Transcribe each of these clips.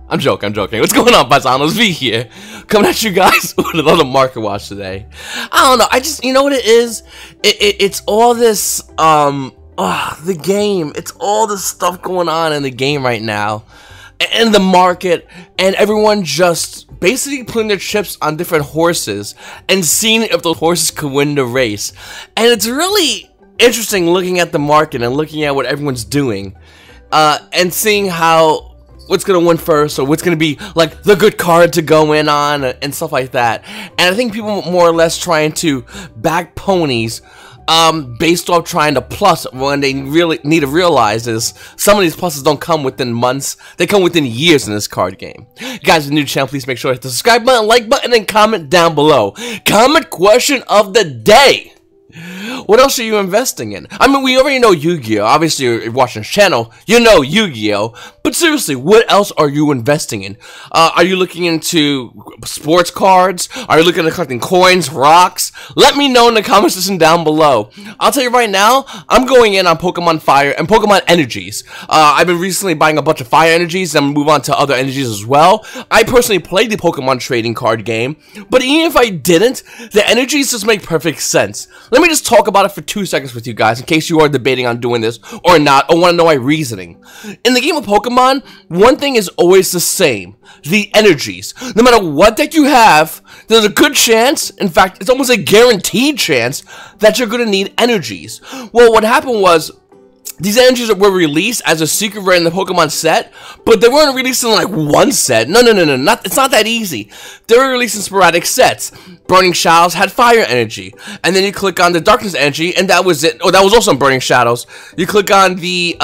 I'm joking, I'm joking. What's going on, Paisanos? V here, coming at you guys with another market watch today. I don't know, you know what it is? It's all this, the game. It's all this stuff going on in the game right now, and the market, and everyone just basically putting their chips on different horses and seeing if those horses could win the race. And it's really interesting looking at the market and looking at what everyone's doing, and seeing how what's gonna win first, or what's gonna be like the good card to go in on, and stuff like that. And I think people more or less trying to back ponies based off trying to plus, when they really need to realize is some of these pluses don't come within months, they come within years in this card game. You guys are new to the channel, please make sure to hit the subscribe button, like button, and comment down below. Comment question of the day: what else are you investing in? I mean, we already know Yu-Gi-Oh! Obviously, you're watching this channel, you know Yu-Gi-Oh! But seriously, what else are you investing in? Are you looking into sports cards? Are you looking at collecting coins, rocks? Let me know in the comment section down below. I'll tell you right now, I'm going in on Pokemon Fire and Pokemon Energies. I've been recently buying a bunch of Fire Energies, and move on to other Energies as well. I personally played the Pokemon trading card game, but even if I didn't, the Energies just make perfect sense. Let me just talk about it for 2 seconds with you guys, in case you are debating on doing this or not, or want to know my reasoning. In the game of Pokemon, one thing is always the same: the energies. No matter what deck you have, there's a good chance, in fact, it's almost a guaranteed chance, that you're going to need energies. Well, what happened was, these energies were released as a secret rare in the Pokemon set, but they weren't released in like one set. No, it's not that easy. They were released in sporadic sets. Burning Shadows had fire energy, and then you click on the darkness energy, and that was it. Oh, that was also in Burning Shadows. You click on the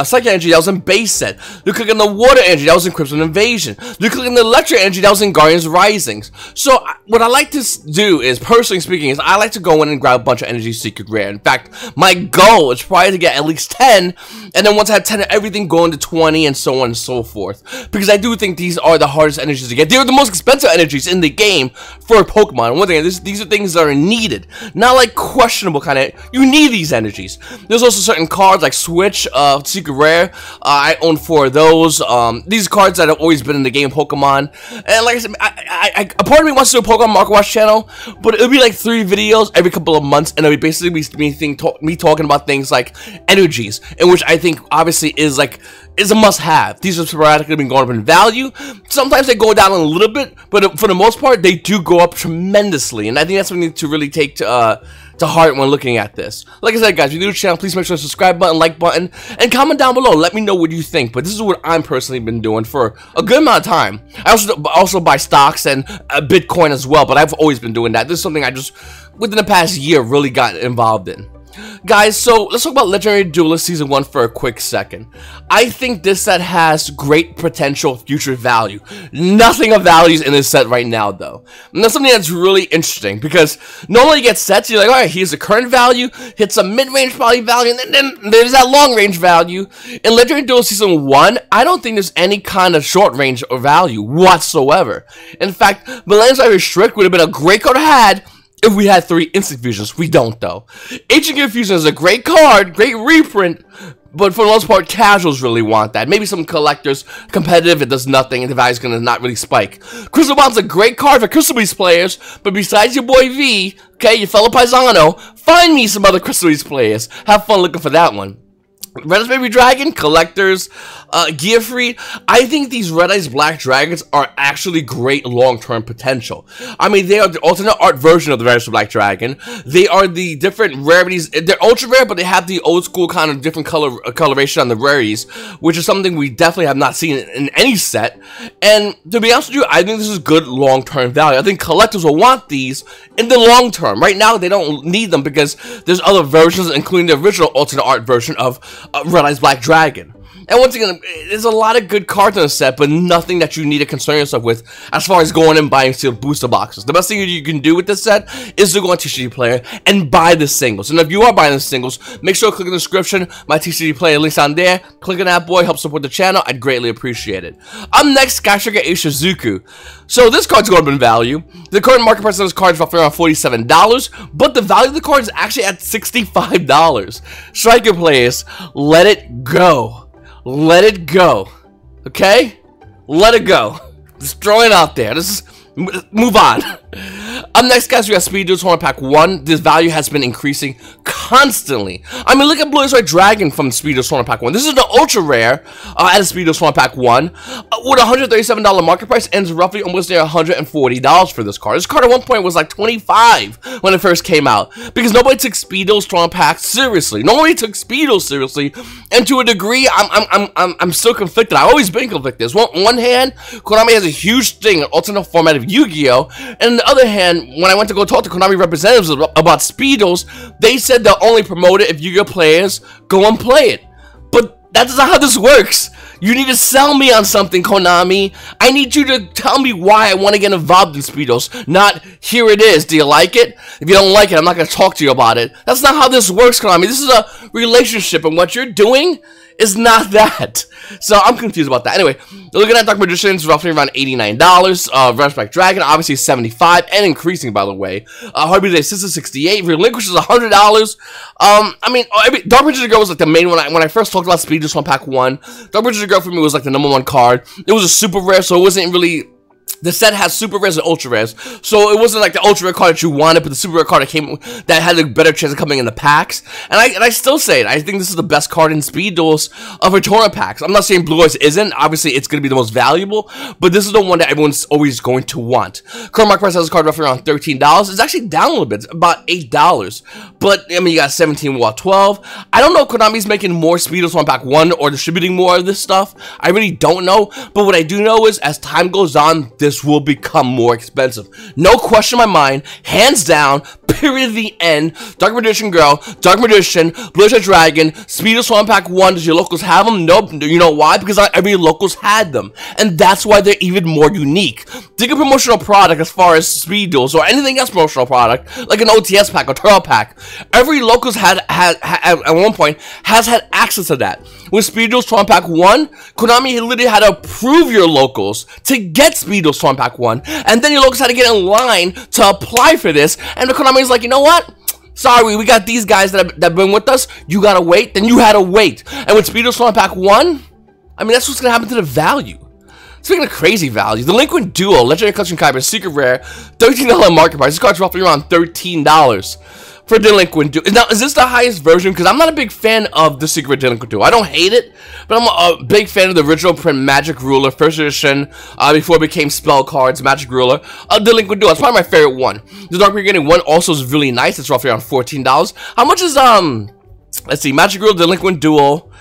psychic energy, that was in base set. You click on the water energy, that was in Crimson Invasion. You click on the electric energy, that was in Guardians Risings. So what I like to do is, personally speaking, is I like to go in and grab a bunch of energy secret rare. In fact, my goal is probably to get at least 10, and then once I have 10 of everything, go into 20, and so on and so forth. Because I do think these are the hardest energies to get. They're the most expensive energies in the game for Pokemon. One thing, these are things that are needed, not like questionable kind of. You need these energies. There's also certain cards like Switch, Secret Rare. I own 4 of those. These cards that have always been in the game Pokemon. And like I said, a part of me wants to do a Pokemon Market Watch channel, but it'll be like 3 videos every couple of months, and it'll be basically me talking about things like energies, in which I think obviously is a must-have. These are sporadically been going up in value. Sometimes they go down a little bit, but for the most part, they do go up tremendously, and I think that's what we need to really take to heart when looking at this. Like I said, guys, if you're new to the channel, please make sure to subscribe button, like button, and comment down below. Let me know what you think. But this is what I'm personally been doing for a good amount of time. I also buy stocks and Bitcoin as well, but I've always been doing that. This is something I just, within the past year, really got involved in. Guys, so let's talk about Legendary Duelist Season 1 for a quick second. I think this set has great potential future value. Nothing of values in this set right now, though. And that's something that's really interesting, because normally you get sets, you're like, alright, here's the current value, hit some mid-range value, and then there's that long-range value. In Legendary Duelist Season 1, I don't think there's any kind of short-range or value whatsoever. In fact, Millennium Restrict would have been a great card to have if we had 3 instant fusions. We don't, though. Ancient Gear Fusion is a great card, great reprint, but for the most part, casuals really want that. Maybe some collectors, competitive, it does nothing, and the value's gonna not really spike. Crystal Bond's a great card for Crystal Beast players, but besides your boy V, okay, your fellow Paisano, find me some other Crystal Beast players. Have fun looking for that one. Red Eyes Baby Dragon, collectors, Gearfried. I think these Red Eyes Black Dragons are actually great long-term potential. I mean, they are the alternate art version of the Red Eyes Black Dragon. They are the different rarities. They're ultra rare, but they have the old school kind of different coloration on the rarities, which is something we definitely have not seen in any set. And to be honest with you, I think this is good long-term value. I think collectors will want these in the long term. Right now, they don't need them because there's other versions, including the original alternate art version of Red Eyes Black Dragon. And once again, there's a lot of good cards in the set, but nothing that you need to concern yourself with as far as going and buying sealed booster boxes. The best thing you can do with this set is to go on TCG Player and buy the singles. And if you are buying the singles, make sure to click in the description. My TCG Player link's on there. Click on that boy, help support the channel. I'd greatly appreciate it. Up next, Skystriker Ishizuku. So this card's going up in value. The current market price of this card is roughly around $47, but the value of the card is actually at $65. Striker players, let it go. Let it go. Okay? Let it go. Just throw it out there. Let's just move on. Up next, guys, we got Speed Duels Tournament Pack 1. This value has been increasing constantly. I mean, look at Blue Eyes Dragon from Speed Duels Tournament Pack 1. This is the ultra rare at a Speed Duels Tournament Pack 1 with a $137 market price and roughly almost near $140 for this card. This card at one point was like $25 when it first came out because nobody took Speed Duels Tournament Pack seriously. Nobody took Speed Duels seriously, and to a degree, I'm still conflicted. I've always been conflicted. On one hand, Konami has a huge thing, an alternate format of Yu-Gi-Oh, and on the other hand, when I went to go talk to Konami representatives about Speed Duels, they said they'll only promote it if Yu-Gi-Oh players go and play it. But that's not how this works. You need to sell me on something, Konami. I need you to tell me why I want to get involved in Speed Duels, not here it is. Do you like it? If you don't like it, I'm not going to talk to you about it. That's not how this works, Konami. This is a relationship, and what you're doing is not that. So I'm confused about that. Anyway, looking at Dark Magicians, roughly around $89. Resurrect Dragon, obviously $75 and increasing, by the way. Harvey Day Sister $68. Relinquish is $100. I mean, Dark Magician Girl was like the main one. When I first talked about Speed Duels Pack 1, Dark Magician Girl for me was like the #1 card. It was a super rare, so it wasn't really. The set has super rares and ultra rares, so it wasn't like the ultra rare card that you wanted, but the super rare card that had a better chance of coming in the packs. And I still say it. I think this is the best card in Speed Duels for tournament packs. I'm not saying Blue Eyes isn't. Obviously, it's going to be the most valuable, but this is the one that everyone's always going to want. Current market price has this card roughly around $13. It's actually down a little bit, about $8. But I mean, you got 17 while 12. I don't know if Konami's making more Speed Duels on Pack 1 or distributing more of this stuff. I really don't know. But what I do know is, as time goes on, this will become more expensive. No question in my mind, hands down, period, the end. Dark Magician Girl, Dark Magician, Blue Eyes Dragon, Speed Duels Tournament Pack 1. Does your locals have them? Nope. You know why? Because not every locals had them. And that's why they're even more unique. Think a promotional product as far as Speed Duels or anything else promotional product, like an OTS pack or Turtle pack. Every locals had at one point has had access to that. With Speed Duels Tournament Pack 1, Konami literally had to approve your locals to get Speed Duels Tournament Pack 1, and then your locals had to get in line to apply for this, and the Konami is like, you know what? Sorry, we got these guys that have been with us, you gotta wait, then you had to wait. And with Speed Duels Tournament Pack 1, I mean, that's what's gonna happen to the value. Speaking of crazy value, Delinquent Duel, Legendary Collection Kyber, Secret Rare, $13 market price. This card's roughly around $13 for Delinquent Duel. Now, is this the highest version? Because I'm not a big fan of the Secret Delinquent Duel. I don't hate it, but I'm a big fan of the original print Magic Ruler, first edition, before it became Spell Cards, Magic Ruler. Delinquent Duel, it's probably my favorite one. The Dark Beginning one also is really nice. It's roughly around $14. How much is, let's see, Magic Ruler, Delinquent Duel,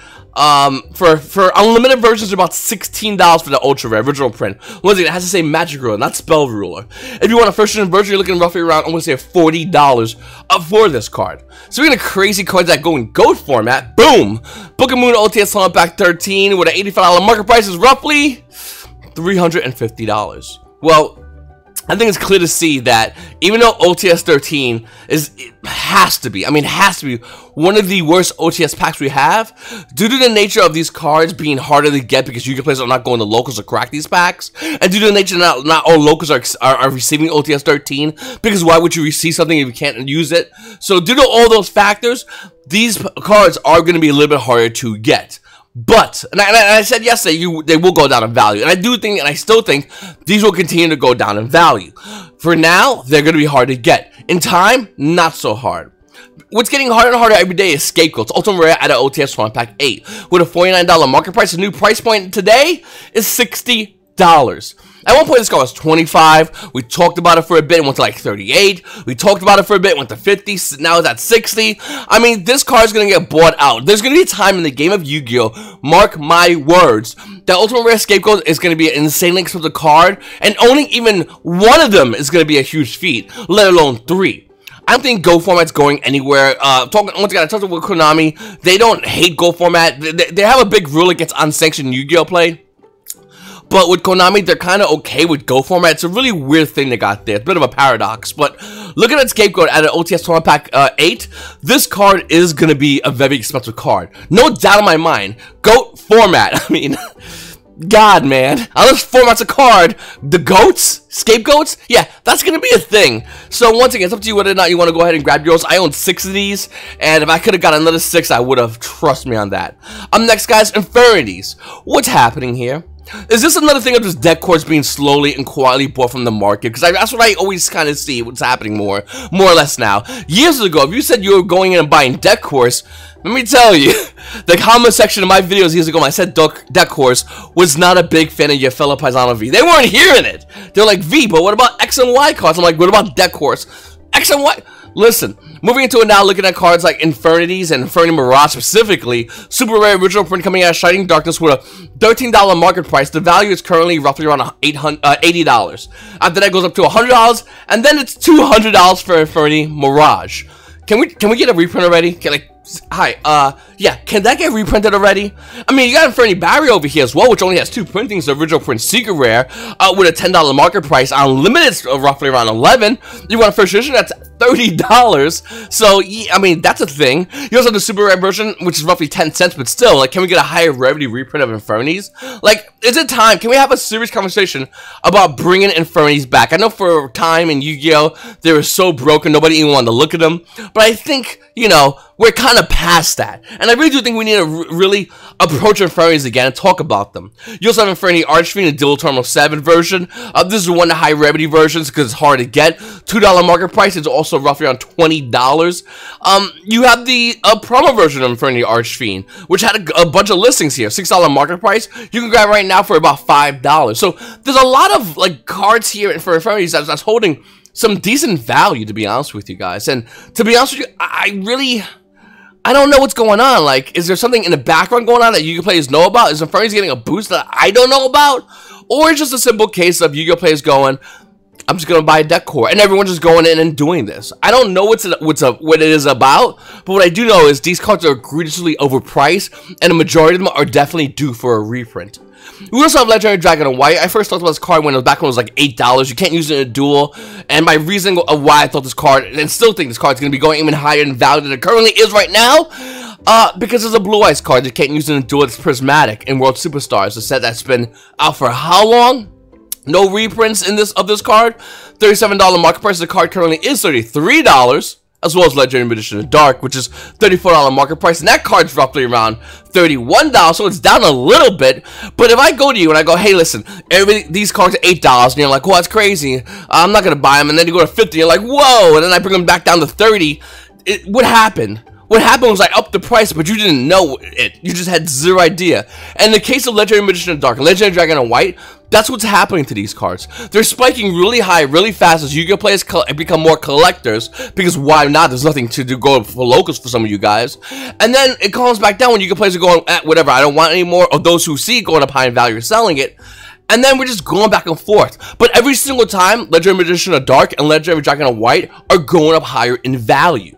for unlimited versions, about $16 for the ultra rare original print. Once again, it has to say Magic Ruler, not Spell Ruler. If you want a first edition version, you're looking roughly around, I'm gonna say $40 for this card. So we're gonna crazy cards that go in GOAT format. Boom! Book of Moon OTS Tournament Pack 13 with an $85 market price is roughly $350. Well, I think it's clear to see that even though OTS 13 has to be one of the worst OTS packs we have, due to the nature of these cards being harder to get because Yu-Gi-Oh players are not going to locals to crack these packs, and due to the nature that not all locals are receiving OTS 13, because why would you receive something if you can't use it? So due to all those factors, these cards are going to be a little bit harder to get. But, and I said yesterday, they will go down in value. And I do think, and I still think, these will continue to go down in value. For now, they're going to be hard to get. In time, not so hard. What's getting harder and harder every day is Scapegoats. Ultimate Rare at an OTS Tournament Pack 8. With a $49 market price, the new price point today is $60. At one point, this card was $25. We talked about it for a bit. It went to like $38. We talked about it for a bit. It went to $50. Now it's at $60. I mean, this card is going to get bought out. There's going to be a time in the game of Yu-Gi-Oh! Mark my words. The Ultimate Rare Scapegoat is going to be an insanely expensive card. And owning even one of them is going to be a huge feat, let alone 3. I don't think Go format's going anywhere. Once again, I talked with Konami. They don't hate Go format. They have a big rule against unsanctioned Yu-Gi-Oh! Play. But with Konami, they're kind of okay with Go format. It's a really weird thing they got there. It's a bit of a paradox. But looking at Scapegoat at an OTS Tournament Pack 8, this card is going to be a very expensive card. No doubt in my mind. GOAT format. I mean, God, man. Unless format's a card, the GOATs? Scapegoats? Yeah, that's going to be a thing. So once again, it's up to you whether or not you want to go ahead and grab yours. I own 6 of these, and if I could have got another 6, I would have. Trust me on that. Next, guys, Infinities. What's happening here? Is this another thing of just deck cards being slowly and quietly bought from the market? Because that's what I always kind of see what's happening more or less now. Years ago, if you said you were going in and buying deck cards, let me tell you, the comment section of my videos years ago when I said deck horse was not a big fan of your fellow Paisano V. They weren't hearing it. They're like, V, but what about X and Y cards? I'm like, what about deck horse? X and Y? Listen, moving into it now, looking at cards like Infernities and Infernity Mirage specifically, super rare original print coming out of Shining Darkness with a $13 market price. The value is currently roughly around $80. After that, it goes up to $100, and then it's $200 for Infernity Mirage. Can we get a reprint already? Yeah, can that get reprinted already? I mean, you got Infernity Barrier over here as well, which only has 2 printings, the original print Secret Rare, with a $10 market price. Unlimited, roughly around $11. You want a first edition, that's $30. So, yeah, I mean, that's a thing. You also have the super rare version, which is roughly 10 cents, but still, like, can we get a higher rarity reprint of Infernities? Like, is it time? Can we have a serious conversation about bringing Infernities back? I know for a time in Yu-Gi-Oh! They were so broken, nobody even wanted to look at them, but I think, you know, we're kind of past that. And I really do think we need to really approach Infernity again and talk about them. You also have Infernity Archfiend, a Dual Terminal 7 version. This is one of the high rarity versions because it's hard to get. $2 market price. It's also roughly around $20. You have the promo version of Infernity Archfiend, which had a bunch of listings here. $6 market price. You can grab right now for about $5. So there's a lot of like cards here for Infernity that's holding some decent value, to be honest with you guys. And to be honest with you, I don't know what's going on. Like, is there something in the background going on that Yu-Gi-Oh! Players know about? Is Infernity's getting a boost that I don't know about? Or it's just a simple case of Yu-Gi-Oh! Players going, I'm just going to buy a deck core, and everyone's just going in and doing this. I don't know what it is about, but what I do know is these cards are egregiously overpriced, and the majority of them are definitely due for a reprint. We also have Legendary Dragon and White. I first thought about this card when it was like $8. You can't use it in a duel. And my reason of why I thought this card, and still think this card is going to be going even higher in value than it currently is right now, because it's a Blue Eyes card. You can't use it in a duel. It's Prismatic in World Superstars, a set that's been out for how long? No reprints in this card. $37 market price of the card currently is $33. As well as Legendary Magician of Dark, which is $34 market price, and that card's roughly around $31, so it's down a little bit. But if I go to you and I go, hey, listen, these cards are $8, and you're like, well, that's crazy, I'm not gonna buy them, and then you go to $50, you're like, whoa, and then I bring them back down to $30. What happened? What happened was I upped the price, but you didn't know it. You just had zero idea. And in the case of Legendary Magician of Dark and Legendary Dragon and White, that's what's happening to these cards. They're spiking really high, really fast as Yu-Gi-Oh! Players become more collectors, because why not? There's nothing to do go for locals for some of you guys. And then it calms back down when Yu-Gi-Oh! Players are going, whatever, I don't want any more, or those who see it going up high in value are selling it. And then we're just going back and forth. But every single time, Legendary Magician of Dark and Legendary Dragon of White are going up higher in value.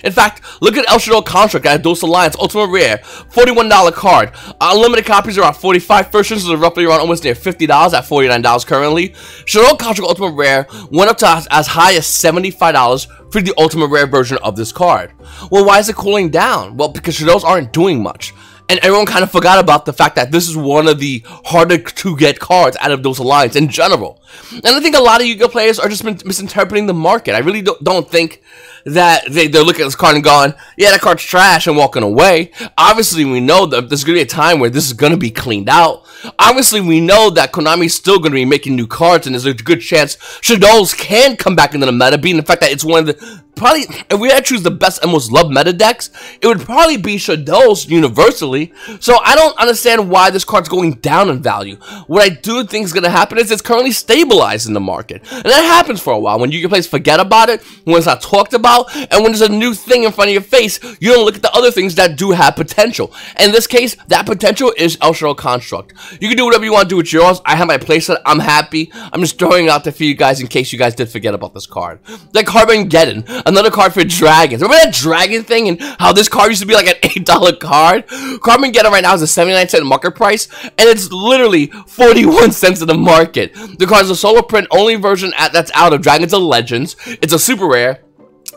In fact, look at El Shadow Construct at Dos Alliance Ultimate Rare, $41 card. Unlimited copies are around 45. First editions are roughly around almost near $50 at $49 currently. Shadow Construct Ultimate Rare went up to as high as $75 for the Ultimate Rare version of this card. Well, why is it cooling down? Well, because Shadows aren't doing much. And everyone kind of forgot about the fact that this is one of the harder to get cards out of those alliance in general. And I think a lot of Yu-Gi-Oh! Players are just misinterpreting the market. I really don't think that they're looking at this card and going, yeah, that card's trash, and walking away. Obviously, we know that there's going to be a time where this is going to be cleaned out. Obviously, we know that Konami's still going to be making new cards, and there's a good chance Shadows can come back into the meta, being the fact that it's one of the, probably, if we had to choose the best and most loved meta decks, it would probably be Shadows universally. So I don't understand why this card's going down in value. What I do think is going to happen is it's currently stabilized in the market. And that happens for a while. When Yu-Gi-Oh! Players forget about it, when it's not talked about, and when there's a new thing in front of your face, you don't look at the other things that do have potential. And in this case, that potential is El Shadow Construct. You can do whatever you want to do with yours. I have my playset. I'm happy. I'm just throwing it out there for you guys in case you guys did forget about this card. Like Carmageddon, another card for dragons. Remember that dragon thing and how this card used to be like an $8 card? Carmageddon right now is a 79-cent market price, and it's literally 41 cents in the market. The card is a solo print only version that's out of Dragons of Legends. It's a super rare.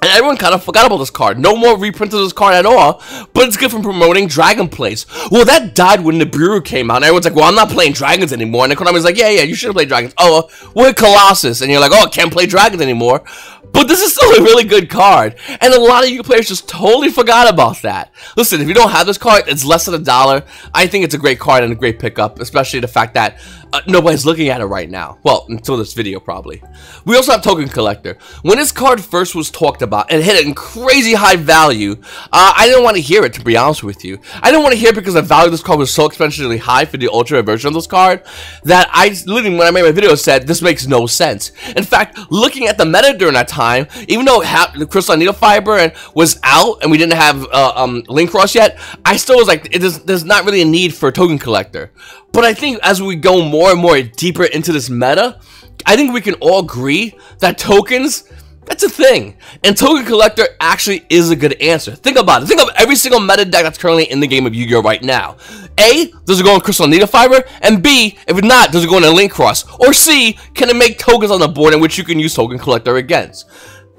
And everyone kind of forgot about this card. No more reprints of this card at all, but it's good for promoting Dragon plays. Well, that died when Nibiru came out, and everyone's like, well, I'm not playing Dragons anymore. And then Konami's like, yeah, you should play Dragons. Oh, we're Colossus. And you're like, oh, I can't play Dragons anymore. But this is still a really good card, and a lot of you players just totally forgot about that. Listen, if you don't have this card, it's less than $1. I think it's a great card and a great pickup, especially the fact that nobody's looking at it right now. Well, until this video, probably. We also have Token Collector. When this card first was talked about and hit a crazy high value, I didn't want to hear it, to be honest with you. I didn't want to hear it because the value of this card was so exponentially high for the Ultra Rare version of this card that I literally, when I made my video, said this makes no sense. In fact, looking at the meta during that time, even though the Crystalline Needle Fiber was out and we didn't have Link Cross yet, I still was like, there's not really a need for a Token Collector. But I think as we go more and more deeper into this meta, I think we can all agree that tokens, that's a thing. And Token Collector actually is a good answer. Think about it. Think of every single meta deck that's currently in the game of Yu-Gi-Oh! Right now. A, does it go on Crystal Needle Fiber? And B, if it's not, does it go on a Link Cross? Or C, can it make tokens on the board in which you can use Token Collector against?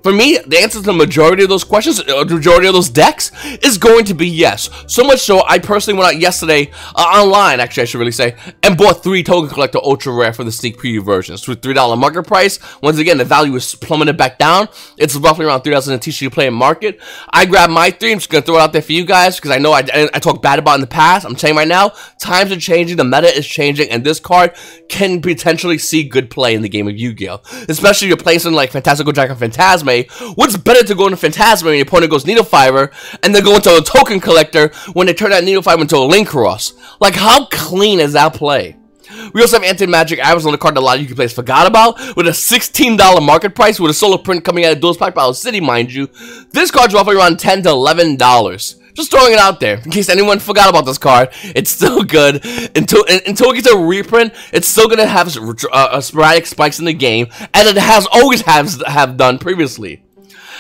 For me, the answer to the majority of those questions, the majority of those decks, is going to be yes. So much so, I personally went out yesterday, online, actually I should really say, and bought 3 Token Collector Ultra Rare for the sneak preview versions. With $3 market price, once again, the value is plummeted back down. It's roughly around $3 in the TCG Play market. I grabbed my 3, I'm just going to throw it out there for you guys, because I know I talked bad about it in the past. I'm saying right now, times are changing, the meta is changing, and this card can potentially see good play in the game of Yu-Gi-Oh! Especially if you're playing something like Fantastical Dragon Phantasme. What's better to go into Phantasma when your opponent goes Needle Fiber and then go into a Token Collector when they turn that Needle Fiber into a Link Cross? Like, how clean is that play? We also have Anti-Magic Ivers on the card that a lot of you players forgot about, with a $16 market price, with a solo print coming out of Duel's Black Battle City, mind you. This card's roughly around $10 to $11. Just throwing it out there, in case anyone forgot about this card. It's still good. Until it gets a reprint, it's still going to have sporadic spikes in the game, and it has always have done previously.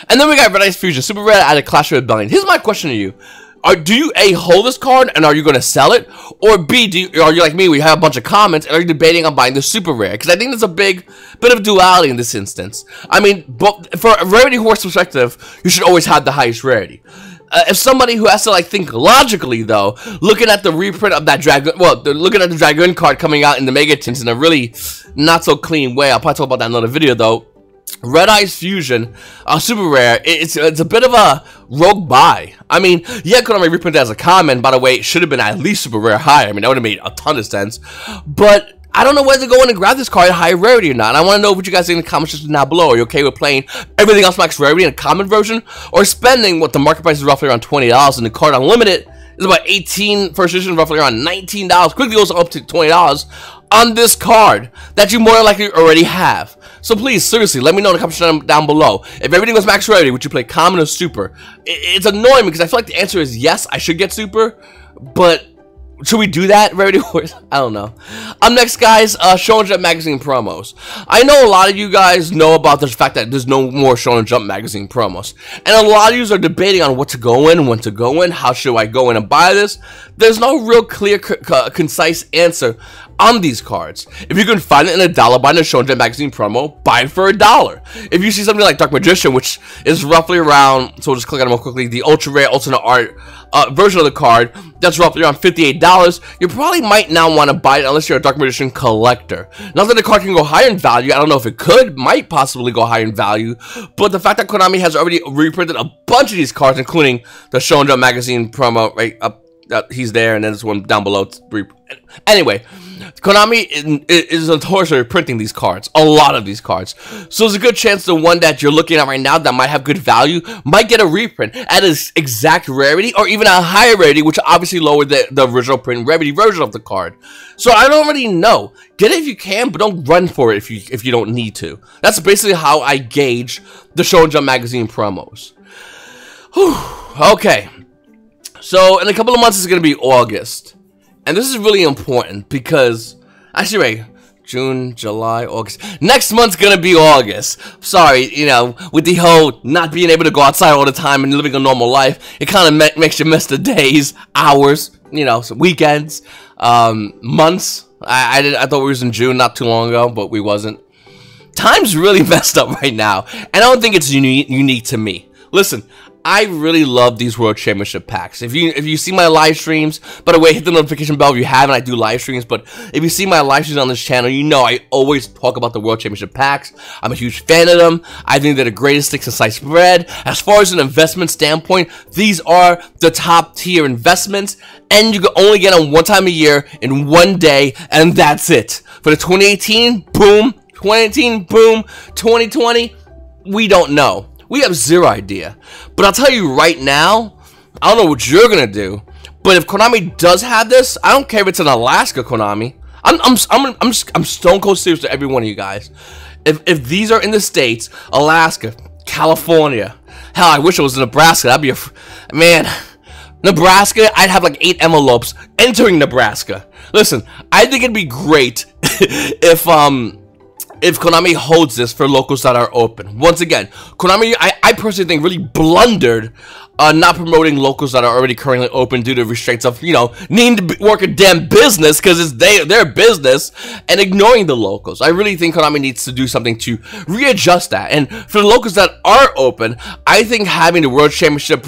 And then we got Red Ice Fusion, super rare out of Clash of Rebellion. Here's my question to you. Do you A, hold this card and are you going to sell it? Or B, are you like me, where you have a bunch of comments and are you debating on buying the super rare? Because I think there's a big bit of duality in this instance. I mean, but for a rarity horse perspective, you should always have the highest rarity. If somebody who has to like think logically though, looking at the reprint of that Dragon, well, looking at the Dragon card coming out in the Mega Tints in a really not so clean way, I'll probably talk about that in another video though. Red Ice Fusion, super rare. It's a bit of a rogue buy. I mean, yeah, Konami reprinted as a comment. By the way, it should have been at least super rare high. I mean, that would have made a ton of sense. But I don't know whether to go in and grab this card at high rarity or not. And I want to know what you guys think in the comment section down below. Are you okay with playing everything else max rarity in a common version, or spending what the market price is roughly around $20 and the card unlimited is about 18 first edition, roughly around $19. Quickly goes up to $20 on this card that you more than likely already have. So please, seriously, let me know in the comment section down below. If everything was max rarity, would you play common or super? It's annoying because I feel like the answer is yes, I should get super, but should we do that, Rarity Horse? I don't know. Up next, guys, Shonen Jump Magazine promos. I know a lot of you guys know about the fact that there's no more Shonen Jump Magazine promos. And a lot of you are debating on what to go in, when to go in, how should I go in and buy this. There's no real clear, concise answer on these cards. If you can find it in a dollar bind a Shonen Jump Magazine promo, buy it for $1. If you see something like Dark Magician, which is roughly around, so we'll just click on it real quickly, the ultra rare alternate art version of the card, that's roughly around $58, you probably might not want to buy it unless you're a Dark Magician collector. Not that the card can go higher in value, I don't know if it could, might possibly go higher in value, but the fact that Konami has already reprinted a bunch of these cards, including the Shonen Jump Magazine promo, right up, he's there, and then this one down below. Anyway, Konami is notoriously printing these cards, a lot of these cards. So there's a good chance the one that you're looking at right now that might have good value might get a reprint at its exact rarity or even a higher rarity, which obviously lowered the original print rarity version of the card. So I don't really know. Get it if you can, but don't run for it if you don't need to. That's basically how I gauge the Shonen Jump Magazine promos. Whew, okay. So in a couple of months it's going to be August. And this is really important because, actually wait, June, July, August. Next month's gonna be August. Sorry, you know, with the whole not being able to go outside all the time and living a normal life, it kind of makes you miss the days, hours, you know, some weekends, months. I thought we was in June not too long ago, but we wasn't. Time's really messed up right now, and I don't think it's unique to me. Listen, I really love these World Championship packs. If you see my live streams, by the way, hit the notification bell if you haven't. I do live streams, but if you see my live streams on this channel, you know I always talk about the World Championship packs. I'm a huge fan of them. I think they're the greatest sticks in sliced bread. As far as an investment standpoint, these are the top tier investments, and you can only get them one time a year in one day, and that's it. For the 2018, boom. 2018, boom. 2020, we don't know. We have zero idea. But I'll tell you right now, I don't know what you're gonna do, but if Konami does have this, I don't care if it's in Alaska, Konami. I'm stone cold serious to every one of you guys. If these are in the States, Alaska, California, hell, I wish it was Nebraska. That'd be a man. Nebraska, I'd have like 8 envelopes entering Nebraska. Listen, I think it'd be great if Konami holds this for locals that are open. Once again, Konami, I personally think, really blundered not promoting locals that are already currently open due to restraints of, you know, needing to work a damn business because it's their business, and ignoring the locals. I really think Konami needs to do something to readjust that. And for the locals that are open, I think having the World Championship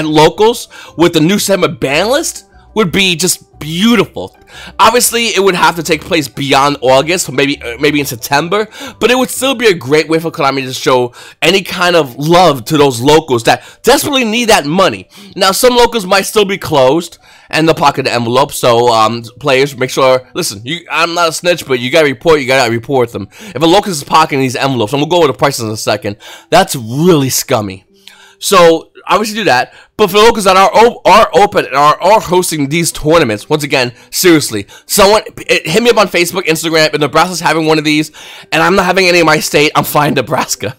locals with the new segment ban list would be just beautiful. Obviously, it would have to take place beyond August, maybe in September, but it would still be a great way for Konami to show any kind of love to those locals that desperately need that money. Now, some locals might still be closed, and they'll pocket the envelope, so players, make sure, listen, I'm not a snitch, but you gotta report them. If a locus is pocketing these envelopes, and we'll go over the prices in a second, that's really scummy. So, obviously do that, but for locals that are open and are hosting these tournaments, once again, seriously, someone hit me up on Facebook, Instagram. If Nebraska's having one of these, and I'm not having any in my state, I'm flying to Nebraska,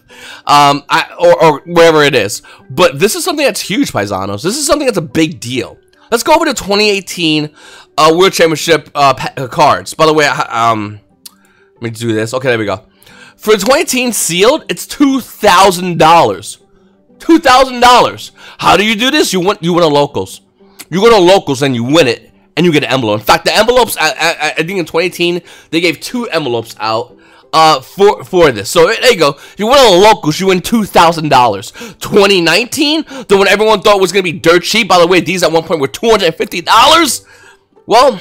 or wherever it is. But this is something that's huge, paisanos. This is something that's a big deal. Let's go over to 2018 World Championship cards. By the way, let me do this. Okay, there we go. For 2018 sealed, it's $2,000. $2,000. How do you do this? You win a locals. You go to locals and you win it, and you get an envelope. In fact, the envelopes, I think in 2018 they gave 2 envelopes out for this. So there you go. If you win a locals, you win $2,000. 2019, the one everyone thought was gonna be dirt cheap. By the way, these at one point were $250. Well,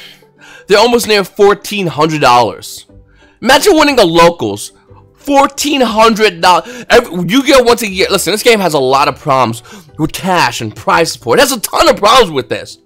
they're almost near $1,400. Imagine winning a locals. $1,400. You get once a year. Listen, this game has a lot of problems with cash and prize support. It has a ton of problems with this.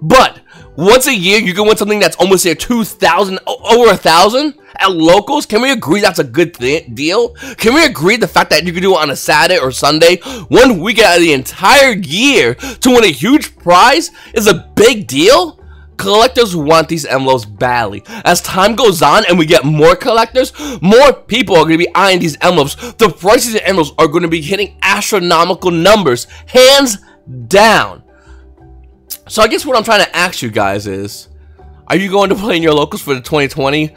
But once a year, you can win something that's almost near 2,000, over 1,000 at locals. Can we agree that's a good deal? Can we agree the fact that you can do it on a Saturday or Sunday, 1 week out of the entire year, to win a huge prize is a big deal? Collectors want these envelopes badly. As time goes on and we get more collectors, more people are going to be eyeing these envelopes. The prices of envelopes are going to be hitting astronomical numbers, hands down. So I guess what I'm trying to ask you guys is, are you going to play in your locals for the 2020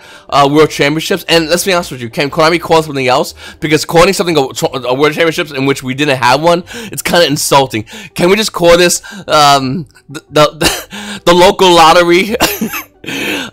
World Championships? And let's be honest with you, can Konami call something else? Because calling something a World Championships in which we didn't have one, it's kind of insulting. Can we just call this the local lottery?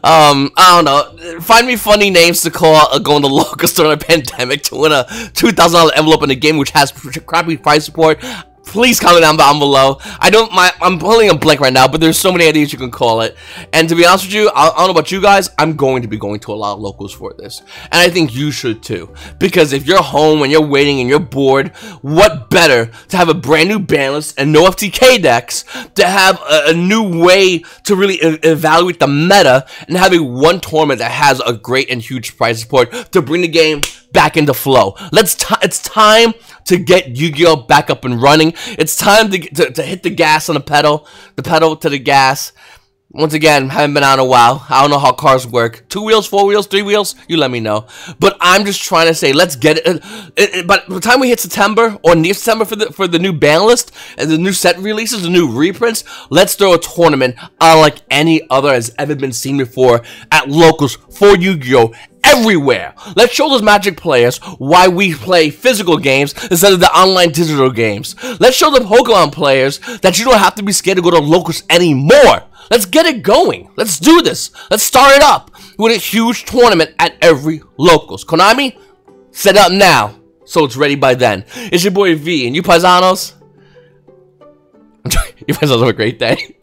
I don't know. Find me funny names to call going to locals during a pandemic to win a $2,000 envelope in a game which has crappy price support. Please comment down below. I'm pulling a blank right now, but there's so many ideas you can call it. And to be honest with you, I don't know about you guys, I'm going to be going to a lot of locals for this. And I think you should too. Because if you're home and you're waiting and you're bored, what better to have a brand new ban list and no FTK decks, to have a new way to really evaluate the meta, and having one tournament that has a great and huge prize support to bring the game back into flow. It's time to get Yu-Gi-Oh! Back up and running. It's time to hit the gas on the pedal to the gas. Once again, haven't been out in a while. I don't know how cars work. 2 wheels, 4 wheels, 3 wheels? You let me know. But I'm just trying to say, let's get it. By the time we hit September or near September for the new ban list and the new set releases, the new reprints, let's throw a tournament unlike any other has ever been seen before at locals for Yu-Gi-Oh! Everywhere. Let's show those Magic players why we play physical games instead of the online digital games. Let's show the Pokemon players that you don't have to be scared to go to locals anymore. Let's get it going. Let's do this. Let's start it up with a huge tournament at every locals. Konami, set up now. so it's ready by then. It's your boy V, and you paisanos, you paisanos have a great day.